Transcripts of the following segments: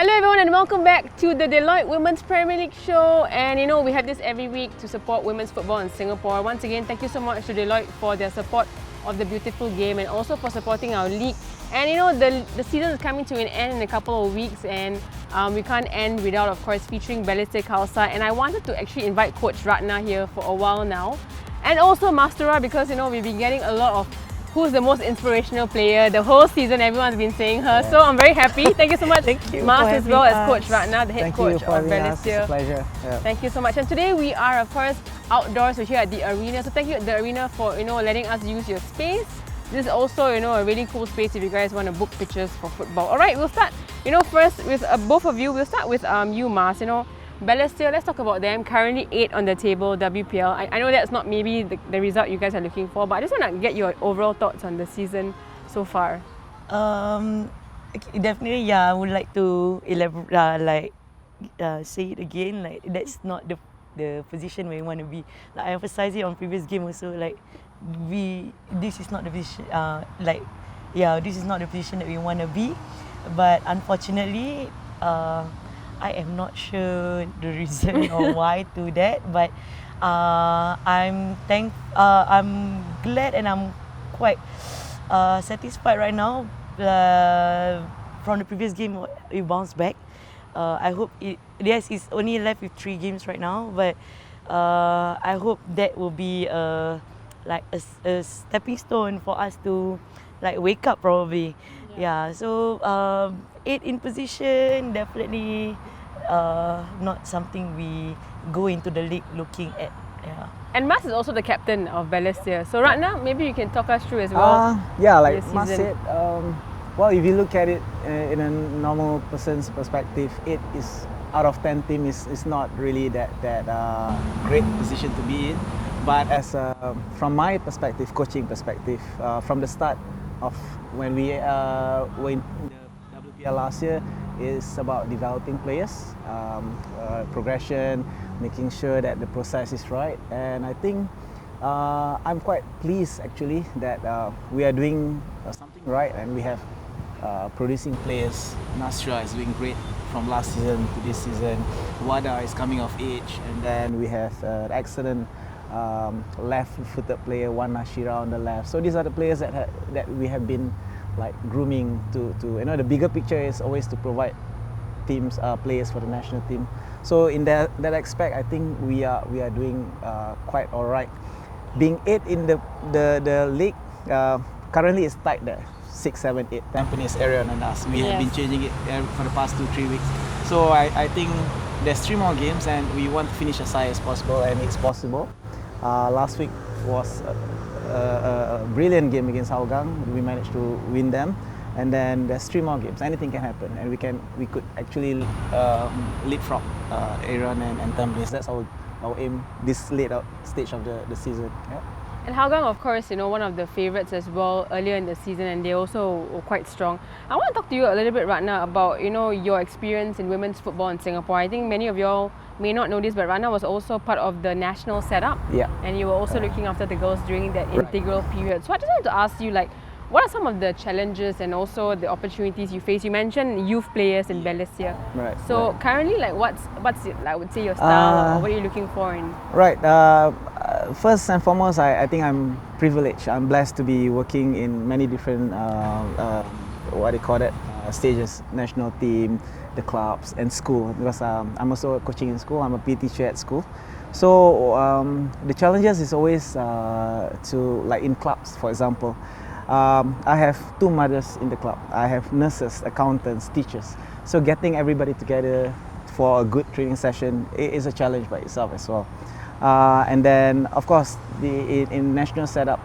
Hello everyone and welcome back to the Deloitte Women's Premier League show. And we have this every week to support women's football in Singapore. Once again, thank you so much to Deloitte for their support of the beautiful game and also for supporting our league. And the season is coming to an end in a couple of weeks, and we can't end without, of course, featuring Balestier Khalsa. And I wanted to actually invite Coach Ratna here for a while now. And also Mastura, because we've been getting a lot of who's the most inspirational player the whole season. Everyone's been saying her, so I'm very happy. Thank you so much, Mas, as well as Coach Ratna, the head coach of Balestier. It's a pleasure. Yeah. Thank you so much. And today we are, of course, outdoors. We're here at the arena. So thank you at the arena for letting us use your space. This is also a really cool space if you guys want to book pictures for football. All right, we'll start. First with both of you. We'll start with you, Mas. Balestier, let's talk about them. Currently 8 on the table, WPL. I know that's not maybe the result you guys are looking for, but I just want to get your overall thoughts on the season so far. Definitely, yeah. I would like to elaborate, say it again. Like, that's not the position where we want to be. Like, I emphasized it on previous game also. Like, this is not the position. This is not the position that we want to be. But unfortunately, I am not sure the reason or why to that, but I'm glad and I'm quite satisfied right now. From the previous game, we bounced back. I hope it's only left with 3 games right now, but I hope that will be a stepping stone for us to wake up probably. Yeah. So 8 in position, definitely not something we go into the league looking at. Yeah. And Mas is also the captain of Balestier. So Ratna, maybe you can talk us through as well. Like Mas said, well, if you look at it in a normal person's perspective, 8 is out of 10 team is not really that great position to be in. But as from my perspective, coaching perspective, from the start of when we were in the WPL last year, is about developing players, progression, making sure that the process is right. And I think I'm quite pleased actually that we are doing something right, and we have producing players. Mastura is doing great from last season to this season. Wada is coming of age, and then we have an excellent left-footed player, Wan Nashira on the left. So these are the players that we have been grooming to the bigger picture is always to provide teams players for the national team. So in that aspect, I think we are doing quite all right. Being 8 in the league, currently it's tight there, 6, 7, 8. Tampines area and us. We have been changing it for the past 2-3 weeks. So I think there's 3 more games and we want to finish as high as possible, and it's possible. Last week was a brilliant game against Hougang. We managed to win them, and then there's 3 more games. Anything can happen, and we could actually leapfrog Aaron and Tampines. That's our aim this late stage of the season. Yeah. And Hougang, of course, one of the favourites as well earlier in the season, and they also were quite strong. I want to talk to you a little bit, Ratna, about your experience in women's football in Singapore. I think many of y'all may not know this, but Ratna was also part of the national setup. Yeah. And you were also looking after the girls during that integral period. So I just wanted to ask you, what are some of the challenges and also the opportunities you face? You mentioned youth players in Balestier. Right. So currently, what's I would say your style, or what are you looking for in? Right. First and foremost, I think I'm privileged. I'm blessed to be working in many different stages: national team, the clubs, and school. Because I'm also coaching in school. I'm a PE teacher at school. So the challenges is always in clubs, for example. I have 2 mothers in the club. I have nurses, accountants, teachers. So getting everybody together for a good training session is a challenge by itself as well. And then, of course, in national setup,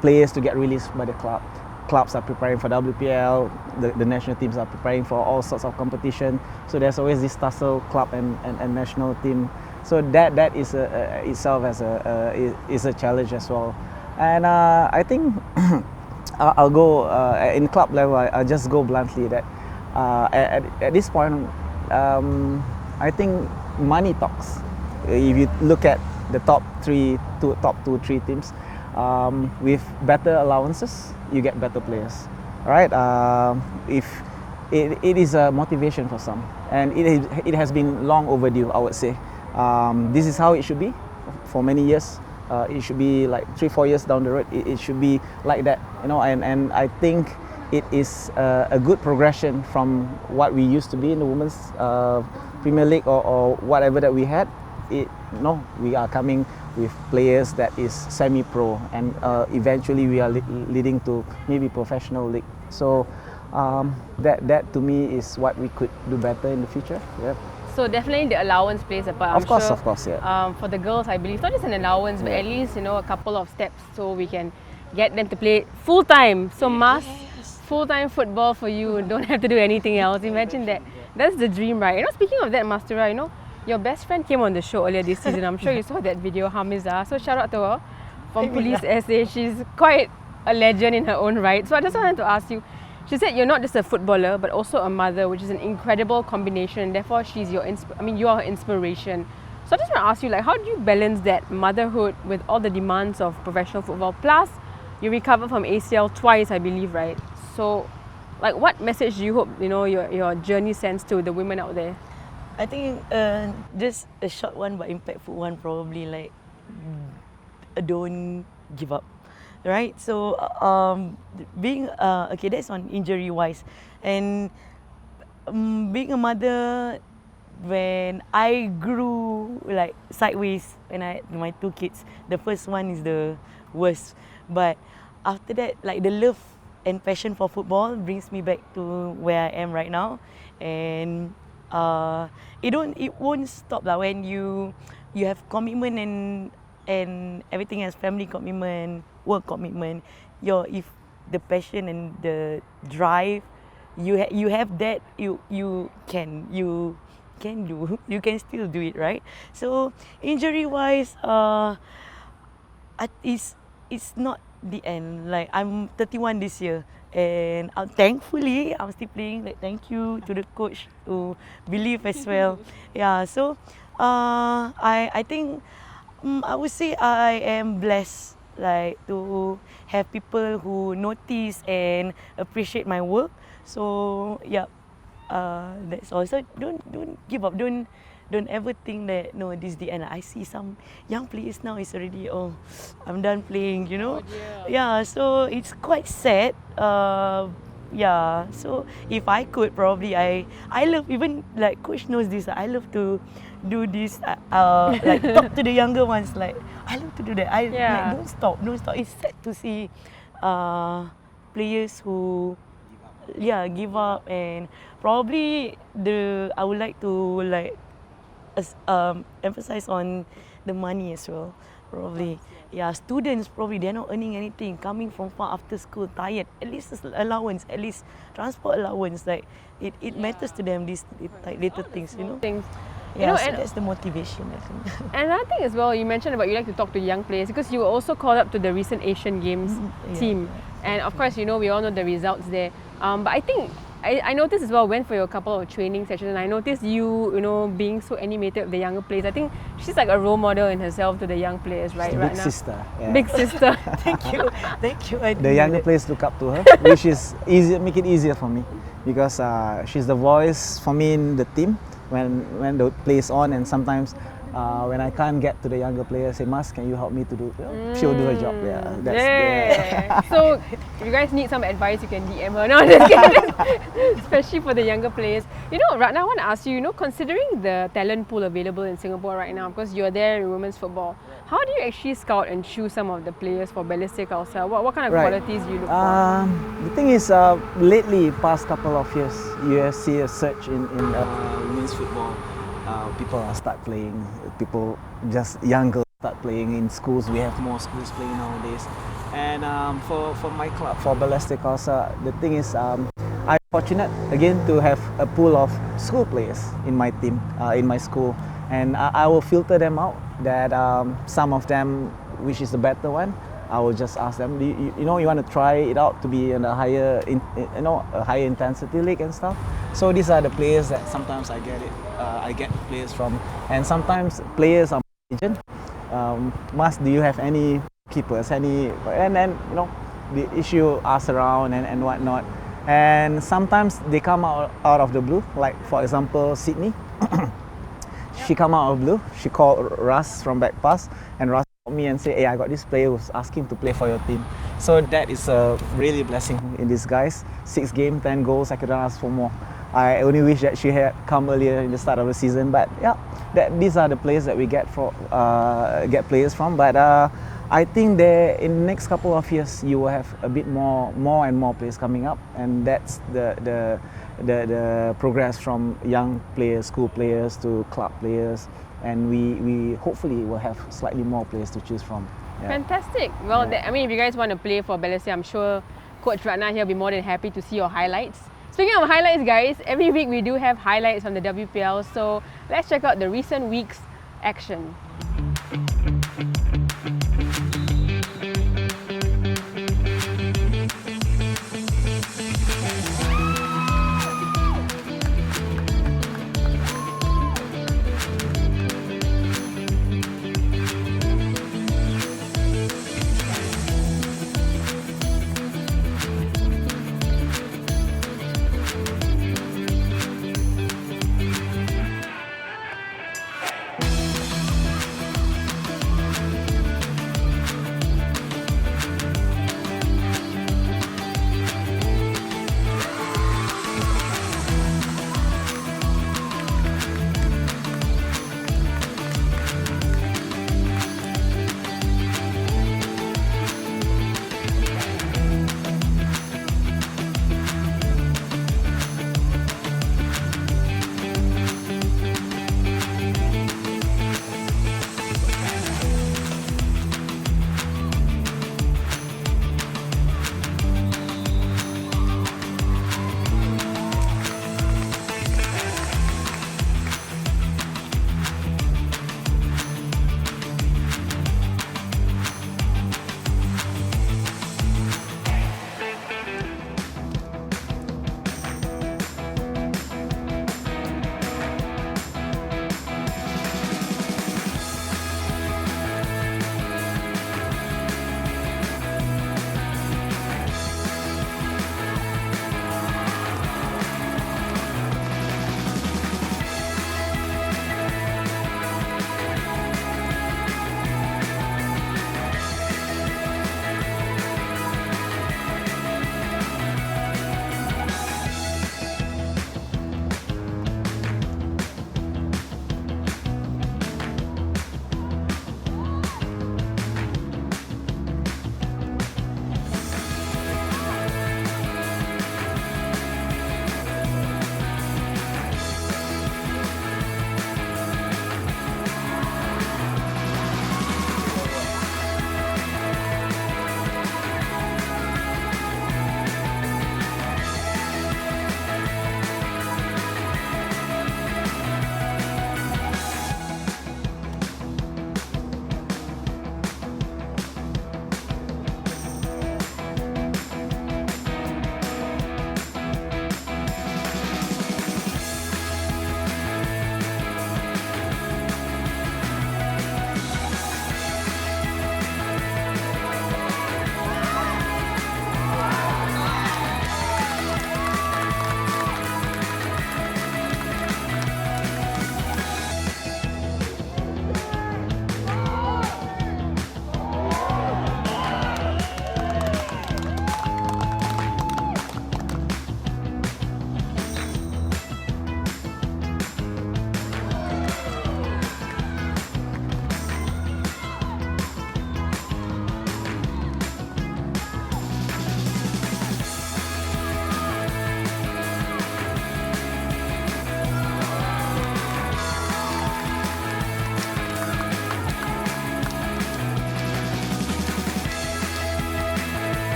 players to get released by the club. Clubs are preparing for WPL. The national teams are preparing for all sorts of competition. So there's always this tussle, club and national team. So that is itself as is a challenge as well. And I think I'll go in club level. I'll just go bluntly that at this point, I think money talks. If you look at the top 2-3 teams, with better allowances, you get better players. Right? If it is a motivation for some, and it has been long overdue, I would say. This is how it should be for many years. It should be like 3-4 years down the road. It should be like that, you know. And I think it is a good progression from what we used to be in the women's Premier League or whatever that we had. We are coming with players that is semi-pro, and eventually we are leading to maybe professional league. So that to me is what we could do better in the future. Yep. So definitely the allowance plays a part. Of course, yeah. For the girls, I believe not just an allowance, but at least a couple of steps so we can get them to play full time. So full time football for you. Don't have to do anything else. Imagine that. That's the dream, right? Speaking of that, Mastura, your best friend came on the show earlier this season. I'm sure you saw that video, Hamiza. So shout out to her from Police SA. She's quite a legend in her own right. So I just wanted to ask you. She said you're not just a footballer, but also a mother, which is an incredible combination. Therefore, she's you are her inspiration. So I just want to ask you, how do you balance that motherhood with all the demands of professional football? Plus, you recovered from ACL twice, I believe, right? So, what message do you hope your journey sends to the women out there? I think just a short one but impactful one, probably don't give up. Right, so being that's on injury wise, and being a mother, when I grew sideways when I had my 2 kids, the first one is the worst, but after that, the love and passion for football brings me back to where I am right now, and it won't stop when you have commitment and everything else, family commitment, work commitment. If the passion and the drive, you have that, you can still do it, right? So injury wise, it's not the end. I'm 31 this year, and thankfully I'm still playing. Thank you to the coach who believe as well. Yeah, so I think I would say I am blessed to have people who notice and appreciate my work. So yeah, that's all. So don't give up. Don't ever think that this is the end. I see some young players now is already I'm done playing. Oh, yeah. So it's quite sad. Yeah. So if I could, probably I love, even coach knows this. I love to do this. Talk to the younger ones. I love to do that. Don't stop. It's sad to see players who give up, and probably I would like to emphasize on the money as well. Probably, students probably they're not earning anything, coming from far after school, tired. At least allowance, at least transport allowance. It matters to them, these little things, Things. Yeah, so that's the motivation, I think. And another thing as well, you mentioned about you like to talk to young players because you were also called up to the recent Asian Games team. And of course, we all know the results there. But I think I noticed as well, went for a couple of training sessions, and I noticed you being so animated with the younger players. I think she's like a role model in herself to the young players, right? Big sister. Yeah. Big sister. Thank you. The younger players look up to her, which is make it easier for me, because she's the voice for me in the team when the play is on, and sometimes when I can't get to the younger players, say, Mas, can you help me to do? She'll do her job. Yeah. So if you guys need some advice, you can DM her. No, just kidding. Especially for the younger players. Ratna, I want to ask you, considering the talent pool available in Singapore right now, because you're there in women's football, how do you actually scout and choose some of the players for Balestier Khalsa? What kind of qualities do you look for? The thing is, lately, past couple of years, you see a surge in women's football. People start playing. People, just young girls, start playing in schools. We have more schools playing nowadays. And for my club, for Balestier Khalsa, the thing is, I'm fortunate again to have a pool of school players in my team, in my school, and I will filter them out. That some of them, which is the better one, I will just ask them, you want to try it out to be in a higher, a higher intensity league and stuff. So these are the players that sometimes I get players from, and sometimes players are agent. Mas, do you have any keepers? And then the issue asked around and whatnot, And sometimes they come out of the blue, like for example Sydney. She come out of blue, she called Russ from back pass, and Russ called me and said, hey, I got this player who's asking to play for your team. So that is a really blessing in disguise. 6 games, 10 goals, I couldn't ask for more. I only wish that she had come earlier in the start of the season, but yeah, these are the players that we get players from. But I think that in the next couple of years, you will have a bit more and more players coming up, and that's the progress from young players, school players to club players, and we hopefully will have slightly more players to choose from. Yeah. Fantastic. Well, I mean, if you guys want to play for Balestier, I'm sure Coach Ratna here will be more than happy to see your highlights. Speaking of highlights, guys, every week we do have highlights from the WPL, so let's check out the recent week's action.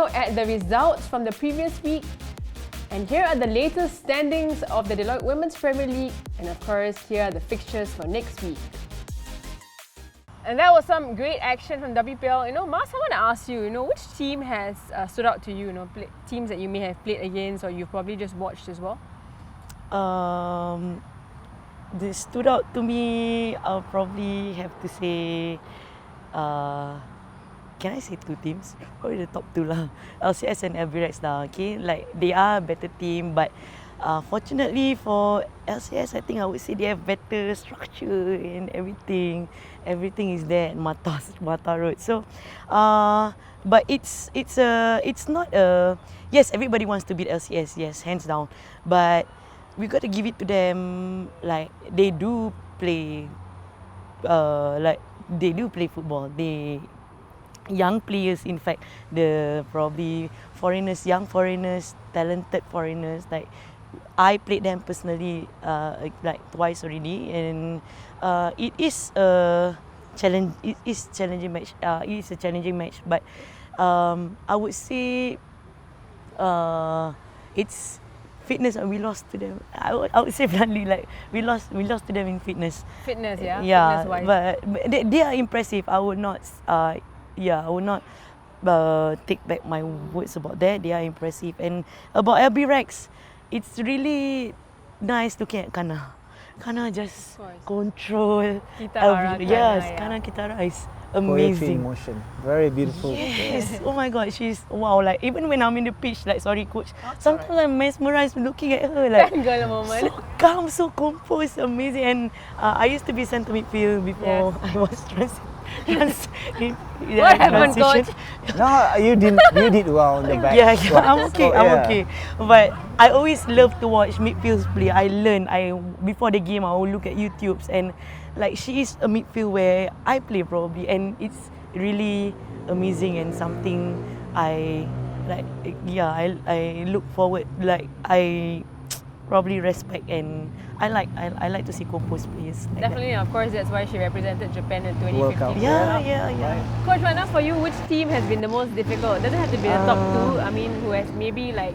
now at the results from the previous week. And here are the latest standings of the Deloitte Women's Premier League. And of course, here are the fixtures for next week. And that was some great action from WPL. Mas, I want to ask you, which team has stood out to you, teams that you may have played against or you've probably just watched as well? This stood out to me, I'll probably have to say, can I say two teams? Probably the top two lah. LCS and LBRX lah, okay? Like, they are a better team, but fortunately for LCS, I think I would say they have better structure and everything. Everything is there at Mata Road. So, but it's not a... Yes, everybody wants to beat LCS, yes, hands down. But we got to give it to them, like, they do play, they do play football. Young players, in fact, the probably foreigners, young foreigners, talented foreigners. Like, I played them personally, like twice already, and it is a challenge. It is challenging match. It is a challenging match, but I would say it's fitness. We lost to them. I would say bluntly, like we lost to them in fitness. Fitness, yeah. Yeah, Fitness-wise. but they are impressive. I would not. I would not take back my words about that. They are impressive. And about LBRX, it's really nice looking at Kana. Kana just control. Yes, Kana Kitara is amazing. Motion, very beautiful. Yes. Oh my God, she's wow. Like, even when I'm in the pitch, like, sorry coach, sometimes I'm mesmerized looking at her. Like, fangirl moment. so calm, so composed, amazing. And I used to be centre midfield before I was What happened, coach? No, you did well on the back. Yeah, I'm okay. I'm okay. But I always love to watch midfields play. I learn. Before the game, I will look at YouTubes, and like, she is a midfield where I play probably, and it's really amazing and something I like. Yeah, I look forward. Like, I probably respect, and I like to see composed players. Like Definitely, that. of course, that's why she represented Japan in 2015. Yeah. Coach Ratna, for you, which team has been the most difficult? It doesn't have to be the top two. I mean, who has maybe like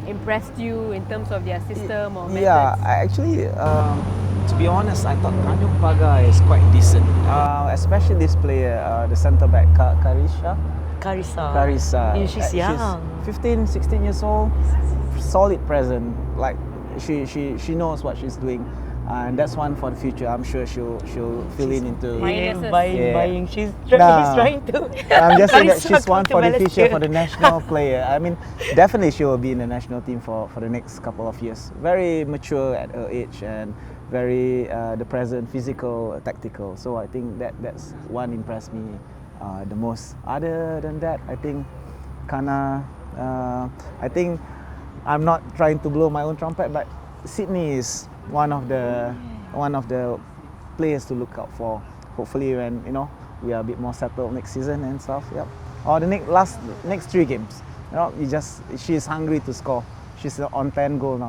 impressed you in terms of their system or methods? Yeah, actually, to be honest, I thought Tanjung Pagar is quite decent. Especially this player, the centre back, Karissa. Yeah, she's young. She's 15, 16 years old. Solid present. Like, she knows what she's doing, and that's one for the future. I'm sure she'll fill into buying. She's trying to. I'm just saying that she's one for the future, for the national player. I mean, definitely she will be in the national team for the next couple of years. Very mature at her age, and very the present, physical, tactical. So I think that's one impressed me the most. Other than that, I think Kana. I think I'm not trying to blow my own trumpet, but Sydney is one of the players to look out for. Hopefully, when we are a bit more settled next season and stuff. Yep. Or the next 3 games. She's hungry to score. She's on 10 goals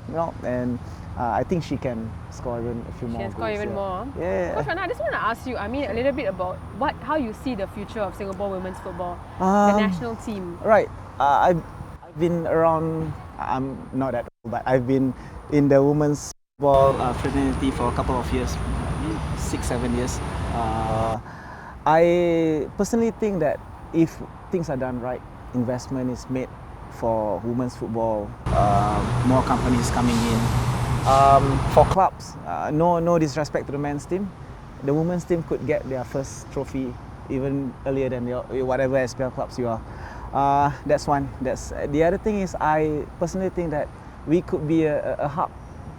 now. And I think she can score even a few more. She can score even more. Yeah. Coach Ratna, I just want to ask you, a little bit about how you see the future of Singapore women's football, the national team. Right. I've been around. I'm not that old, but I've been in the women's football fraternity for a couple of years, 6-7 years. I personally think that if things are done right, investment is made for women's football, more companies coming in. For clubs, no disrespect to the men's team, the women's team could get their first trophy even earlier than whatever SPL clubs you are. That's one. The other thing is, I personally think that we could be a hub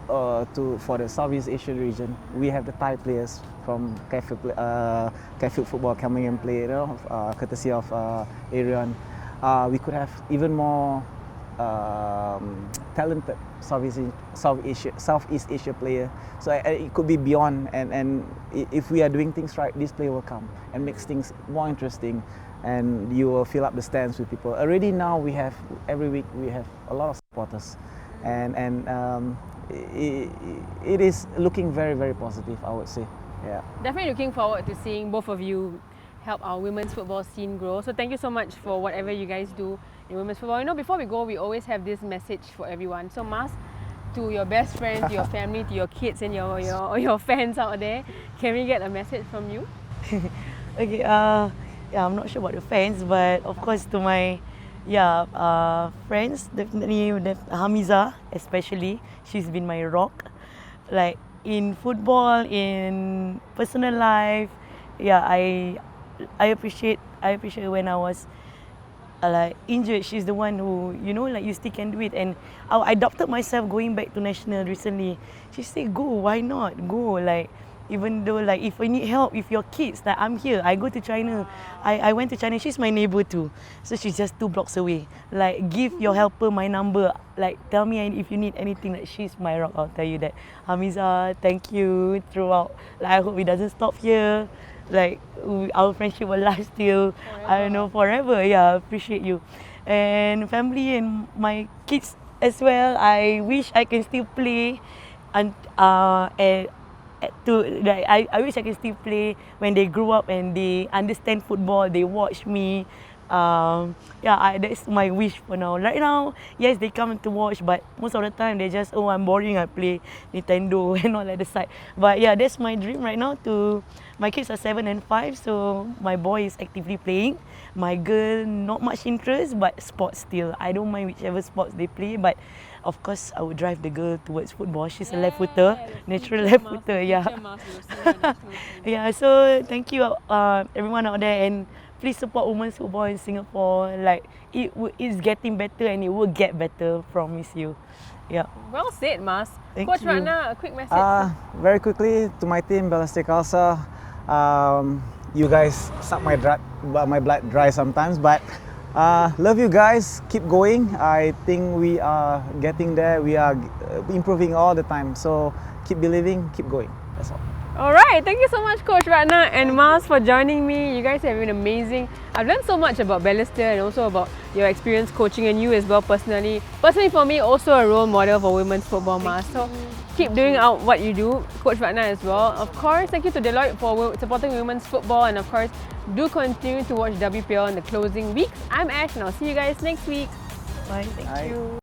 for the Southeast Asian region. We have the Thai players from Kaifield football coming and play, courtesy of Arion. We could have even more talented Southeast Asia player. So it could be beyond, and if we are doing things right, this player will come and makes things more interesting, and you will fill up the stands with people. Already now every week we have a lot of supporters, and it is looking very, very positive, I would say. Yeah. Definitely looking forward to seeing both of you help our women's football scene grow. So thank you so much for whatever you guys do in women's football. You know, before we go, we always have this message for everyone. So, Mas, to your best friends, to your family, to your kids and your fans out there, can we get a message from you? Okay, yeah, I'm not sure about the fans, but of course to my friends, definitely Hamiza especially. She's been my rock, like in football, in personal life. Yeah, I appreciate her when I was like injured. She's the one who, you know, like you still can do it. And I adopted myself going back to national recently. She said, go, why not? Go, like, even though like if I need help with your kids, like I'm here. I go to China. I went to China. She's my neighbor too. So she's just 2 blocks away. Like, give your helper my number. Like, tell me if you need anything. Like, she's my rock. I'll tell you that. Hamiza, thank you throughout. Like, I hope it doesn't stop here. Like, our friendship will last till forever. I don't know, forever. Yeah, appreciate you. And family and my kids as well. I wish I can still play and I wish I can still play when they grow up and they understand football, they watch me. That's my wish for now. Right now, yes, they come to watch, but most of the time they just, oh, I'm boring, I play Nintendo and all at the side. But yeah, that's my dream right now. My kids are 7 and 5, so my boy is actively playing. My girl, not much interest, but sports still. I don't mind whichever sports they play, but of course, I would drive the girl towards football. She's a left footer, natural left footer. Yeah. Yeah. So thank you, everyone out there, and please support women's football in Singapore. Like, it's getting better and it will get better. Promise you. Yeah. Well said, Mas. Thank Coach you. Ratna, a quick message. Very quickly to my team, Balestier Khalsa. You guys suck my blood dry sometimes, but love you guys. Keep going. I think we are getting there. We are improving all the time. So keep believing, keep going. That's all. Alright, thank you so much, Coach Ratna and Mas, for joining me. You guys have been amazing. I've learned so much about Balestier and also about your experience coaching, and you as well personally. Personally for me, also a role model for women's football, Mas. So keep doing out what you do, Coach Ratna as well. Of course, thank you to Deloitte for supporting women's football, and of course, do continue to watch WPL in the closing weeks. I'm Ash and I'll see you guys next week. Bye. Thank you.